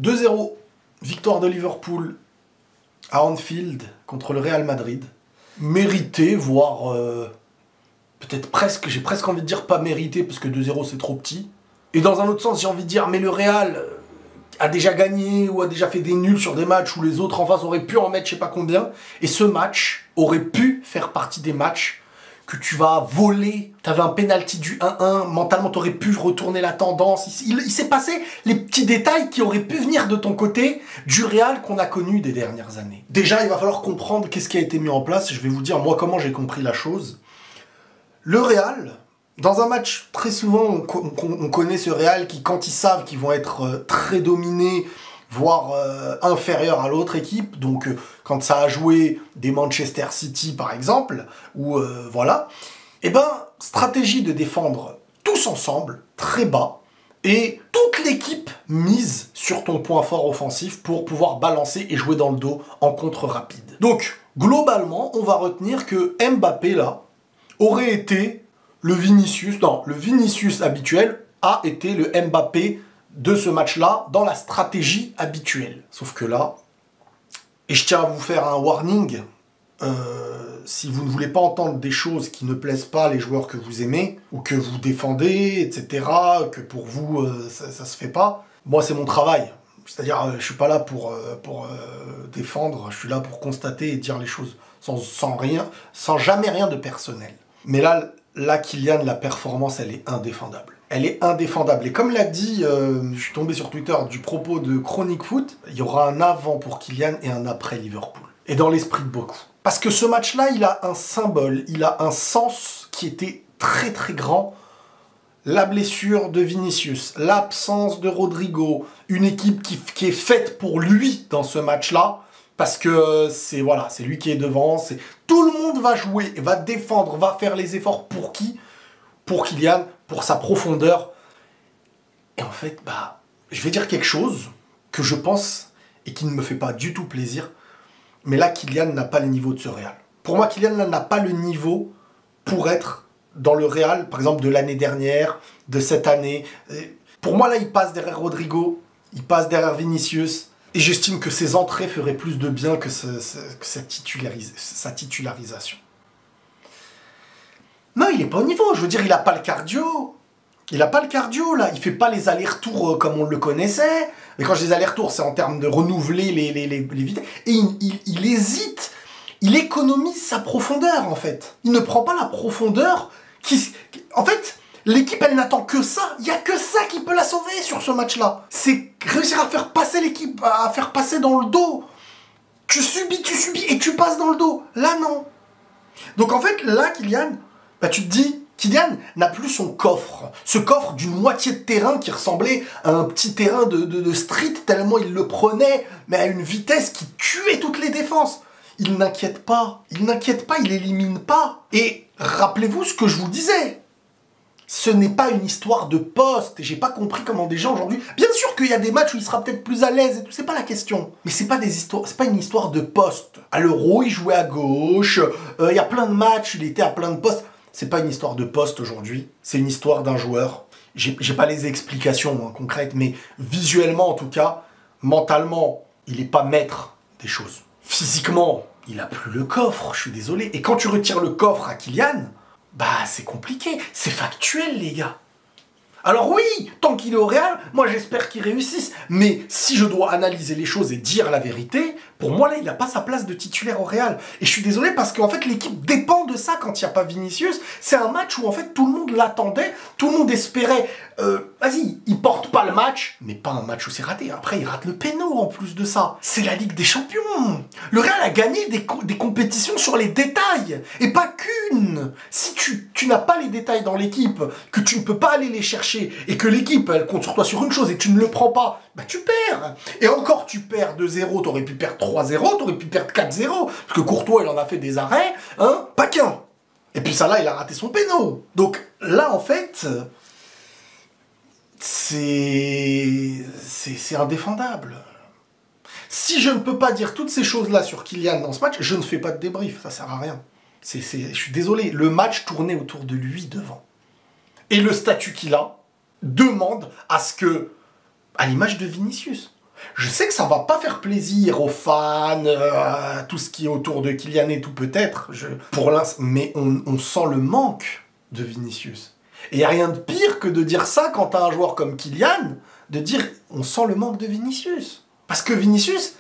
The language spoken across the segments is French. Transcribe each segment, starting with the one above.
2-0, victoire de Liverpool à Anfield contre le Real Madrid. Mérité, voire peut-être presque, j'ai presque envie de dire pas mérité parce que 2-0 c'est trop petit. Et dans un autre sens, j'ai envie de dire, mais le Real a déjà gagné ou a déjà fait des nuls sur des matchs où les autres en face auraient pu en mettre je sais pas combien. Et ce match aurait pu faire partie des matchs que tu vas voler. T'avais un penalty du 1-1, mentalement t'aurais pu retourner la tendance. Il s'est passé les petits détails qui auraient pu venir de ton côté du Real qu'on a connu des dernières années. Déjà, il va falloir comprendre qu'est-ce qui a été mis en place. Je vais vous dire moi comment j'ai compris la chose. Le Real, dans un match, très souvent, on connaît ce Real qui, quand ils savent qu'ils vont être très dominés, voire inférieurs à l'autre équipe, donc quand ça a joué des Manchester City par exemple, ou voilà, et ben, stratégie de défendre tous ensemble, très bas, et toute l'équipe mise sur ton point fort offensif pour pouvoir balancer et jouer dans le dos en contre rapide. Donc, globalement, on va retenir que Mbappé, là, aurait été le Vinicius habituel a été le Mbappé de ce match-là dans la stratégie habituelle. Sauf que là, et je tiens à vous faire un warning, si vous ne voulez pas entendre des choses qui ne plaisent pas les joueurs que vous aimez, ou que vous défendez, etc., que pour vous, ça se fait pas, moi c'est mon travail. C'est-à-dire, je suis pas là pour défendre, je suis là pour constater et dire les choses sans jamais rien de personnel. Mais là, Kylian, la performance, elle est indéfendable. Elle est indéfendable. Et comme l'a dit, je suis tombé sur Twitter du propos de Chronique Foot, il y aura un avant pour Kylian et un après Liverpool. Et dans l'esprit de beaucoup. Parce que ce match-là, il a un symbole, il a un sens qui était très très grand. La blessure de Vinicius, l'absence de Rodrigo, une équipe qui est faite pour lui dans ce match-là. Parce que c'est lui qui est devant, tout le monde va jouer, va défendre, va faire les efforts pour qui? Pour Kylian, pour sa profondeur. Et en fait, je vais dire quelque chose que je pense et qui ne me fait pas du tout plaisir. Mais là, Kylian n'a pas le niveau de ce Real. Pour moi, Kylian n'a pas le niveau pour être dans le Real, par exemple, de l'année dernière, de cette année. Pour moi, là, il passe derrière Rodrigo, il passe derrière Vinicius. Et j'estime que ses entrées feraient plus de bien que sa titularisation. Non, il n'est pas au niveau. Je veux dire, il n'a pas le cardio. Il n'a pas le cardio, là. Il ne fait pas les allers-retours comme on le connaissait. Mais quand je dis allers-retours, c'est en termes de renouveler les vitesses. Et il hésite. Il économise sa profondeur, en fait. Il ne prend pas la profondeur en fait... L'équipe, elle n'attend que ça. Il n'y a que ça qui peut la sauver sur ce match-là. C'est réussir à faire passer l'équipe, à faire passer dans le dos. Tu subis et tu passes dans le dos. Là, non. Donc en fait, là, Kylian, tu te dis, Kylian n'a plus son coffre. Ce coffre d'une moitié de terrain qui ressemblait à un petit terrain de street, tellement il le prenait, mais à une vitesse qui tuait toutes les défenses. Il n'inquiète pas, il élimine pas. Et rappelez-vous ce que je vous disais. Ce n'est pas une histoire de poste, et j'ai pas compris comment des gens aujourd'hui... Bien sûr qu'il y a des matchs où il sera peut-être plus à l'aise et tout, c'est pas la question. Mais c'est pas une histoire de poste. À l'Euro, il jouait à gauche, il y a plein de matchs, il était à plein de postes. C'est pas une histoire de poste aujourd'hui, c'est une histoire d'un joueur. J'ai pas les explications concrètes, mais visuellement en tout cas, mentalement, il est pas maître des choses. Physiquement, il a plus le coffre, je suis désolé. Et quand tu retires le coffre à Kylian... c'est compliqué, c'est factuel les gars. Alors oui, tant qu'il est au Real, moi j'espère qu'il réussisse. Mais si je dois analyser les choses et dire la vérité, pour moi là il n'a pas sa place de titulaire au Real. Et je suis désolé parce qu'en fait l'équipe dépend de ça quand il n'y a pas Vinicius. C'est un match où en fait tout le monde l'attendait, tout le monde espérait. Vas-y, il porte pas le match, mais pas un match où c'est raté. Après il rate le péno en plus de ça. C'est la Ligue des Champions. Le Real a gagné des compétitions sur les détails. Et pas qu'une. Si tu n'as pas les détails dans l'équipe, que tu ne peux pas aller les chercher, et que l'équipe, elle compte sur toi sur une chose, et tu ne le prends pas, tu perds. Et encore, tu perds 2-0, t'aurais pu perdre 3-0, t'aurais pu perdre 4-0, parce que Courtois, il en a fait des arrêts, pas qu'un. Et puis ça, là, il a raté son péno. Donc là, en fait, c'est indéfendable. Si je ne peux pas dire toutes ces choses-là sur Kylian dans ce match, je ne fais pas de débrief, ça sert à rien. Je suis désolé, le match tournait autour de lui devant. Et le statut qu'il a demande à ce que, à l'image de Vinicius, Je sais que ça va pas faire plaisir aux fans, à tout ce qui est autour de Kylian et tout peut-être, pour l'instant, mais on sent le manque de Vinicius. Et il n'y a rien de pire que de dire ça quand tu as un joueur comme Kylian, de dire on sent le manque de Vinicius. Parce que Vinicius,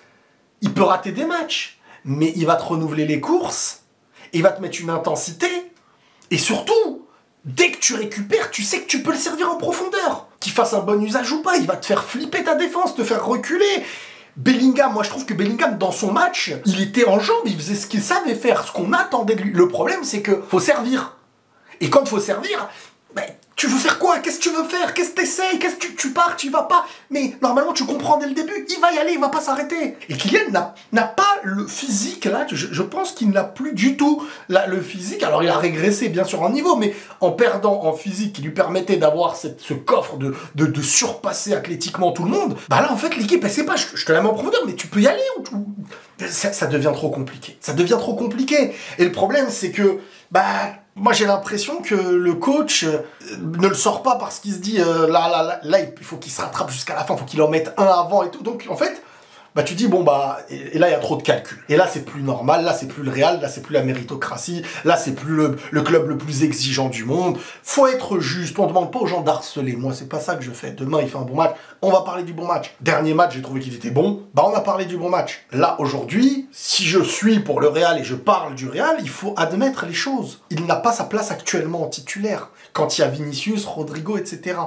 il peut rater des matchs, mais il va te renouveler les courses, il va te mettre une intensité, et surtout, dès que tu récupères, tu sais que tu peux le servir en profondeur. Qu'il fasse un bon usage ou pas, il va te faire flipper ta défense, te faire reculer. Bellingham, moi je trouve que Bellingham, dans son match, il était en jambes, il faisait ce qu'il savait faire, ce qu'on attendait de lui. Le problème, c'est que faut servir. Et quand il faut servir, ben, tu veux faire quoi? Qu'est-ce que tu veux faire? Qu'est-ce que t'essayes? Qu'est-ce que tu pars? Tu y vas pas? Mais normalement, tu comprends dès le début, il va y aller, il va pas s'arrêter. Et Kylian n'a pas le physique, là, je pense qu'il n'a plus du tout le physique. Alors, il a régressé, bien sûr, en niveau, mais en perdant en physique, qui lui permettait d'avoir ce coffre de surpasser athlétiquement tout le monde, bah là, en fait, l'équipe, elle sait pas, je te la mets en profondeur, mais tu peux y aller ou ça devient trop compliqué. Ça devient trop compliqué. Et le problème, c'est que, bah... Moi, j'ai l'impression que le coach ne le sort pas parce qu'il se dit là, il faut qu'il se rattrape jusqu'à la fin, il faut qu'il en mette un avant et tout. Donc, en fait, bah, tu dis, bon, bah, et là, il y a trop de calculs. Et là, c'est plus normal, là, c'est plus le Real, là, c'est plus la méritocratie, là, c'est plus le club le plus exigeant du monde. Faut être juste, on demande pas aux gens d'harceler. Moi, c'est pas ça que je fais. Demain, il fait un bon match, on va parler du bon match. Dernier match, j'ai trouvé qu'il était bon, bah, on a parlé du bon match. Là, aujourd'hui, si je suis pour le Real et je parle du Real, il faut admettre les choses. Il n'a pas sa place actuellement en titulaire, quand il y a Vinicius, Rodrigo, etc.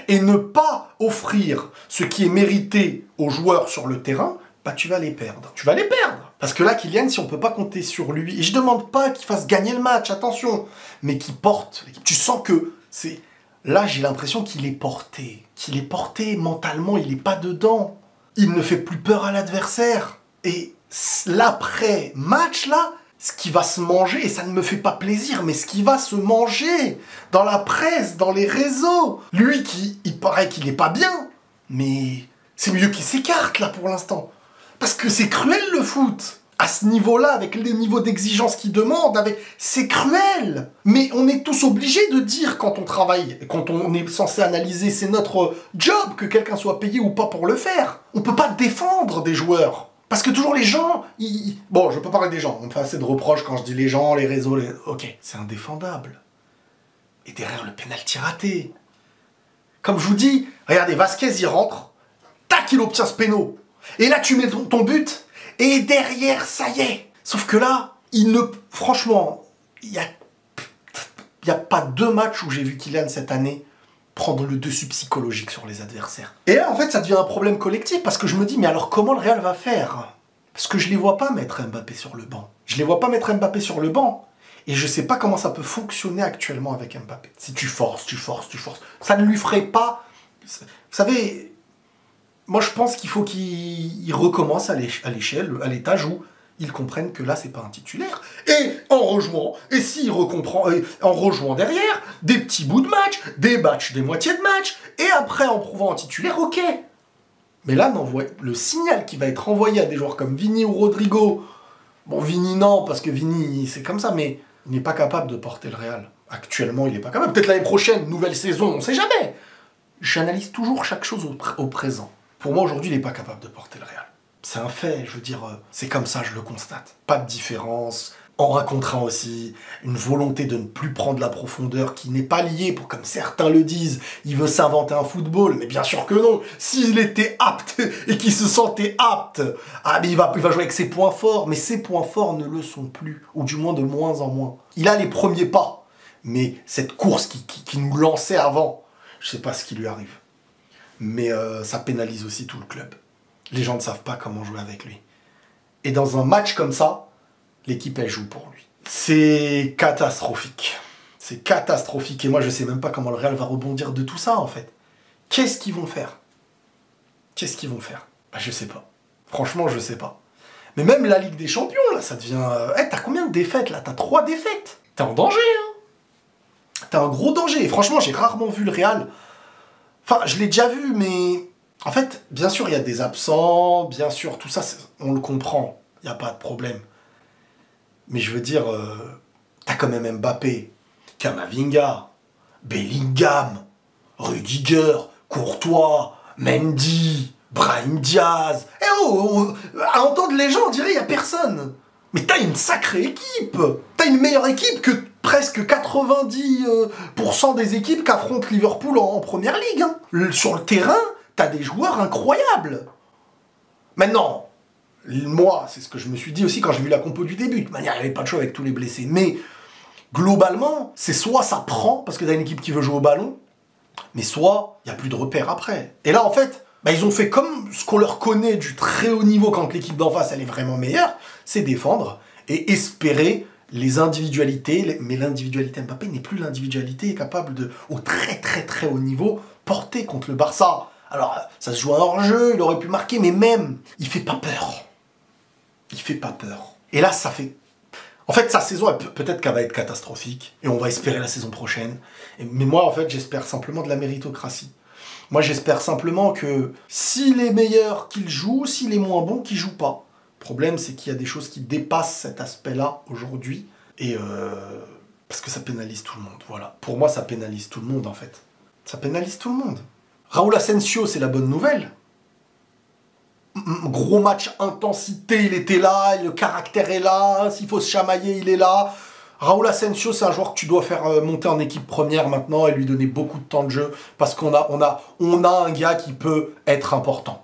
Et ne pas offrir ce qui est mérité aux joueurs sur le terrain, bah tu vas les perdre. Tu vas les perdre. Parce que là, Kylian, si on peut pas compter sur lui, et je demande pas qu'il fasse gagner le match, attention, mais qu'il porte l'équipe. Tu sens que c'est... Là, j'ai l'impression qu'il est porté. Qu'il est porté mentalement, il est pas dedans. Il ne fait plus peur à l'adversaire. Et l'après-match, là, ce qui va se manger, et ça ne me fait pas plaisir, mais ce qui va se manger dans la presse, dans les réseaux. Lui, il paraît qu'il n'est pas bien, mais c'est mieux qu'il s'écarte, là, pour l'instant. Parce que c'est cruel, le foot. À ce niveau-là, avec les niveaux d'exigence qu'il demande, c'est cruel. Mais on est tous obligés de dire quand on travaille, quand on est censé analyser, c'est notre job que quelqu'un soit payé ou pas pour le faire. On peut pas défendre des joueurs. Parce que toujours les gens, bon, je peux parler des gens, on me fait assez de reproches quand je dis les gens, les réseaux, ok, c'est indéfendable. Et derrière le pénalty raté. Comme je vous dis, regardez, Vasquez, il rentre, tac, il obtient ce péno. Et là, tu mets ton but, et derrière, ça y est. Sauf que là, franchement, il y a pas 2 matchs où j'ai vu Kylian cette année prendre le dessus psychologique sur les adversaires. Et là, en fait, ça devient un problème collectif, parce que je me dis, mais alors comment le Real va faire? Parce que je les vois pas mettre Mbappé sur le banc. Je les vois pas mettre Mbappé sur le banc. Et je sais pas comment ça peut fonctionner actuellement avec Mbappé. Si tu forces, ça ne lui ferait pas... Vous savez, moi je pense qu'il faut qu'il recommence à l'échelle, à l'étage où ils comprennent que là, c'est pas un titulaire. Et en rejoignant, et s'il recomprend, en rejoignant derrière, des petits bouts de match, des matchs, des moitiés de match, et après en prouvant un titulaire, ok. Mais là, le signal qui va être envoyé à des joueurs comme Vini ou Rodrigo, bon, Vini non, parce que Vini, c'est comme ça, mais il n'est pas capable de porter le Real. Actuellement, il n'est pas capable. Peut-être l'année prochaine, nouvelle saison, on sait jamais. J'analyse toujours chaque chose au présent. Pour moi, aujourd'hui, il n'est pas capable de porter le Real. C'est un fait, je veux dire, c'est comme ça, je le constate. Pas de différence. En un contre un aussi, une volonté de ne plus prendre la profondeur qui n'est pas liée, comme certains le disent, il veut s'inventer un football, mais bien sûr que non. S'il était apte et qu'il se sentait apte, mais il va jouer avec ses points forts, mais ses points forts ne le sont plus, ou du moins de moins en moins. Il a les premiers pas, mais cette course qui nous lançait avant, je sais pas ce qui lui arrive. Mais ça pénalise aussi tout le club. Les gens ne savent pas comment jouer avec lui. Et dans un match comme ça, l'équipe, elle joue pour lui. C'est catastrophique. C'est catastrophique. Et moi, je sais même pas comment le Real va rebondir de tout ça, en fait. Qu'est-ce qu'ils vont faire? Qu'est-ce qu'ils vont faire? Bah, je sais pas. Franchement, je sais pas. Mais même la Ligue des Champions, là, ça devient... t'as combien de défaites, là? T'as 3 défaites. T'es en danger, hein? T'as un gros danger. Et franchement, j'ai rarement vu le Real... Enfin, je l'ai déjà vu, mais... En fait, bien sûr, il y a des absents, bien sûr, tout ça, on le comprend. Il n'y a pas de problème. Mais je veux dire, t'as quand même Mbappé, Camavinga, Bellingham, Rudiger, Courtois, Mendy, Brahim Diaz. Eh oh, à entendre les gens, on dirait il n'y a personne. Mais t'as une sacrée équipe. T'as une meilleure équipe que presque 90% des équipes qu'affrontent Liverpool en première ligue. Hein. Sur le terrain, t'as des joueurs incroyables. Maintenant, moi, c'est ce que je me suis dit aussi quand j'ai vu la compo du début. De toute manière, il n'y avait pas de choix avec tous les blessés. Mais globalement, c'est soit ça prend, parce que t'as une équipe qui veut jouer au ballon, mais soit il n'y a plus de repères après. Et là, en fait, ils ont fait comme ce qu'on leur connaît du très haut niveau quand l'équipe d'en face, elle est vraiment meilleure, c'est défendre et espérer les individualités. Mais l'individualité Mbappé n'est plus l'individualité capable de, au très très très haut niveau, porter contre le Barça. Alors, ça se joue un hors-jeu, il aurait pu marquer, mais même, il fait pas peur. Il fait pas peur. Et là, ça fait... En fait, sa saison, peut-être qu'elle va être catastrophique, et on va espérer la saison prochaine. Mais moi, en fait, j'espère simplement de la méritocratie. Moi, j'espère simplement que s'il est meilleur, qu'il joue, s'il est moins bon, qu'il joue pas. Le problème, c'est qu'il y a des choses qui dépassent cet aspect-là aujourd'hui, et parce que ça pénalise tout le monde, voilà. Pour moi, ça pénalise tout le monde, en fait. Ça pénalise tout le monde. Raúl Asensio, c'est la bonne nouvelle. Gros match intensité, il était là, le caractère est là, s'il faut se chamailler, il est là. Raúl Asensio, c'est un joueur que tu dois faire monter en équipe première maintenant et lui donner beaucoup de temps de jeu parce qu'on a un gars qui peut être important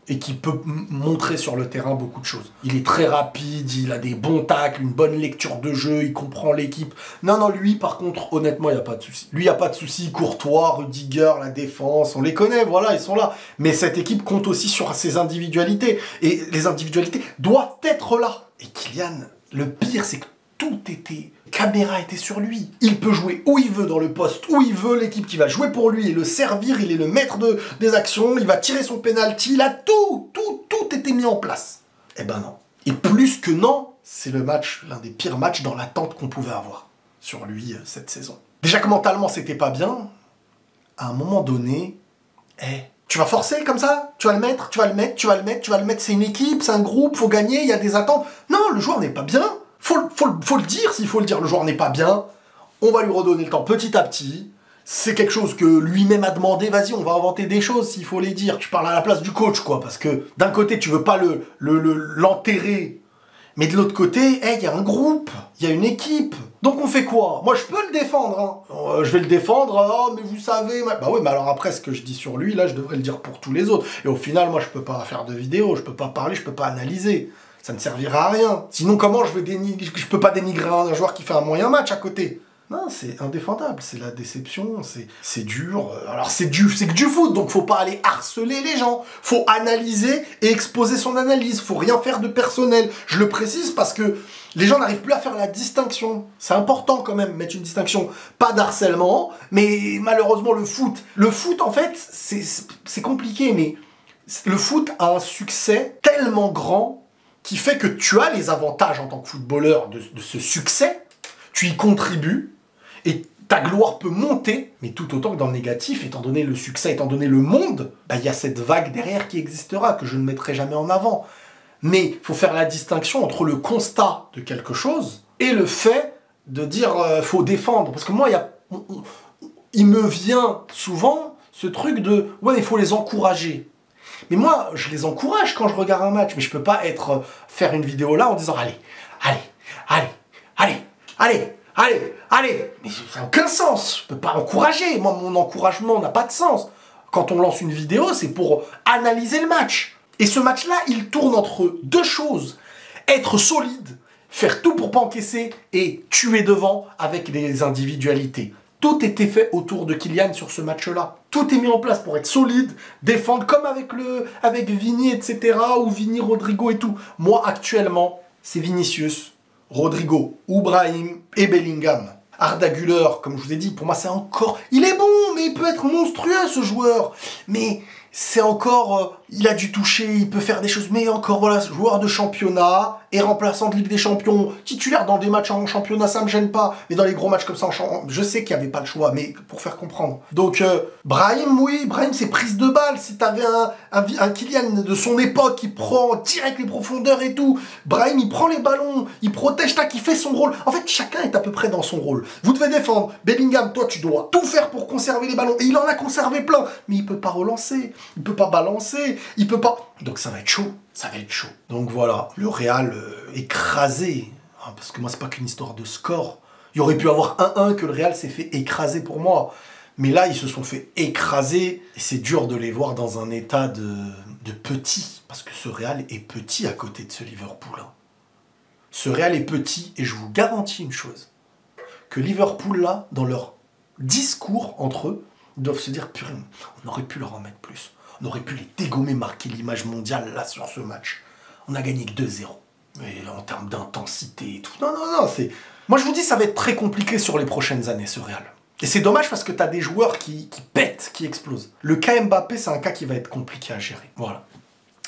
et qui peut montrer sur le terrain beaucoup de choses. Il est très rapide, il a des bons tacles, une bonne lecture de jeu, il comprend l'équipe. Non, lui, par contre, honnêtement, il n'y a pas de souci. Lui, il n'y a pas de souci. Courtois, Rudiger, la défense, on les connaît, voilà, ils sont là. Mais cette équipe compte aussi sur ses individualités. Et les individualités doivent être là. Et Kylian, le pire, c'est que caméra était sur lui. Il peut jouer où il veut, dans le poste où il veut, l'équipe qui va jouer pour lui et le servir, il est le maître des actions, il va tirer son penalty, il a tout été mis en place. Eh ben non. Et plus que non, c'est le match, l'un des pires matchs dans l'attente qu'on pouvait avoir sur lui cette saison. Déjà que mentalement c'était pas bien, à un moment donné, tu vas forcer comme ça, tu vas le mettre, c'est une équipe, c'est un groupe, faut gagner, il y a des attentes. Non, le joueur n'est pas bien. Faut le dire, s'il faut le dire, le joueur n'est pas bien, on va lui redonner le temps petit à petit, c'est quelque chose que lui-même a demandé, vas-y, on va inventer des choses s'il faut les dire. Tu parles à la place du coach, quoi, parce que d'un côté, tu veux pas l'enterrer, mais de l'autre côté, il y a un groupe, il y a une équipe. Donc on fait quoi? Moi, je peux le défendre, hein. Je vais le défendre, oh, mais vous savez... Bah oui, mais alors après, ce que je dis sur lui, là, je devrais le dire pour tous les autres. Et au final, moi, je peux pas faire de vidéo, je peux pas parler, je peux pas analyser. Ça ne servira à rien. Sinon, comment je peux pas dénigrer un joueur qui fait un moyen match à côté? Non, c'est indéfendable, c'est la déception, c'est dur. Alors c'est que du foot, donc faut pas aller harceler les gens. Faut analyser et exposer son analyse. Faut rien faire de personnel. Je le précise parce que les gens n'arrivent plus à faire la distinction. C'est important quand même, mettre une distinction. Pas d'harcèlement, mais malheureusement le foot en fait, c'est compliqué, mais le foot a un succès tellement grand qui fait que tu as les avantages en tant que footballeur de ce succès, tu y contribues, et ta gloire peut monter, mais tout autant que dans le négatif, étant donné le succès, étant donné le monde, y a cette vague derrière qui existera, que je ne mettrai jamais en avant. Mais il faut faire la distinction entre le constat de quelque chose et le fait de dire faut défendre. Parce que moi, il me vient souvent ce truc de « ouais, il faut les encourager ». Mais moi, je les encourage quand je regarde un match, mais je peux pas faire une vidéo là en disant allez, mais ça n'a aucun sens, je peux pas encourager, moi mon encouragement n'a pas de sens. Quand on lance une vidéo, c'est pour analyser le match. Et ce match-là, il tourne entre deux choses, être solide, faire tout pour pas encaisser et tuer devant avec des individualités. Tout était fait autour de Kylian sur ce match-là. Tout est mis en place pour être solide, défendre comme avec Vini, etc. ou Vini, Rodrigo et tout. Moi, actuellement, c'est Vinicius, Rodrigo, Brahim et Bellingham. Arda Güler, comme je vous ai dit, pour moi, c'est encore... Il est bon, mais il peut être monstrueux, ce joueur. Mais c'est encore... il a du toucher, il peut faire des choses. Mais encore, voilà, joueur de championnat. et remplaçant de Ligue des Champions, titulaire dans des matchs en championnat, ça me gêne pas, mais dans les gros matchs comme ça, je sais qu'il n'y avait pas le choix, mais pour faire comprendre. Donc, Brahim, oui, Brahim, c'est prise de balle. Si t'avais un Kylian de son époque qui prend direct les profondeurs et tout, Brahim, il prend les ballons, il protège, tac, il fait son rôle. En fait, chacun est à peu près dans son rôle. Vous devez défendre. Bellingham, toi, tu dois tout faire pour conserver les ballons. Et il en a conservé plein, mais il peut pas relancer, il peut pas balancer, il peut pas... Donc ça va être chaud. Ça va être chaud. Donc voilà, le Real écrasé. Parce que moi, c'est pas qu'une histoire de score. Il y aurait pu avoir 1-1 que le Real s'est fait écraser pour moi. Mais là, ils se sont fait écraser. Et c'est dur de les voir dans un état de petit. Parce que ce Real est petit à côté de ce Liverpool. Hein. Ce Real est petit. Et je vous garantis une chose. Que Liverpool, là, dans leur discours entre eux, ils doivent se dire, purée, on aurait pu leur en mettre plus. On aurait pu les dégommer, marquer l'image mondiale là sur ce match. On a gagné que 2-0. Mais en termes d'intensité et tout. Non, non, non, c'est... Moi je vous dis, ça va être très compliqué sur les prochaines années, ce Real. Et c'est dommage parce que t'as des joueurs qui pètent, qui explosent. Le cas Mbappé, c'est un cas qui va être compliqué à gérer. Voilà.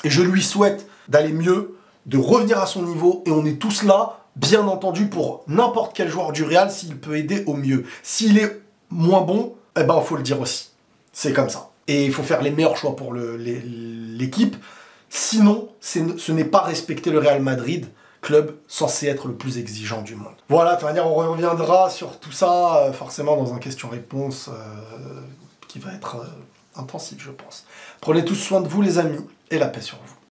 Et je lui souhaite d'aller mieux, de revenir à son niveau. Et on est tous là, bien entendu, pour n'importe quel joueur du Real, s'il peut aider au mieux. S'il est moins bon, eh ben, faut le dire aussi. C'est comme ça. Et il faut faire les meilleurs choix pour l'équipe. Sinon, ce n'est pas respecter le Real Madrid, club censé être le plus exigeant du monde. Voilà, de toute manière, on reviendra sur tout ça, forcément dans un question-réponse qui va être intensif, je pense. Prenez tous soin de vous, les amis, et la paix sur vous.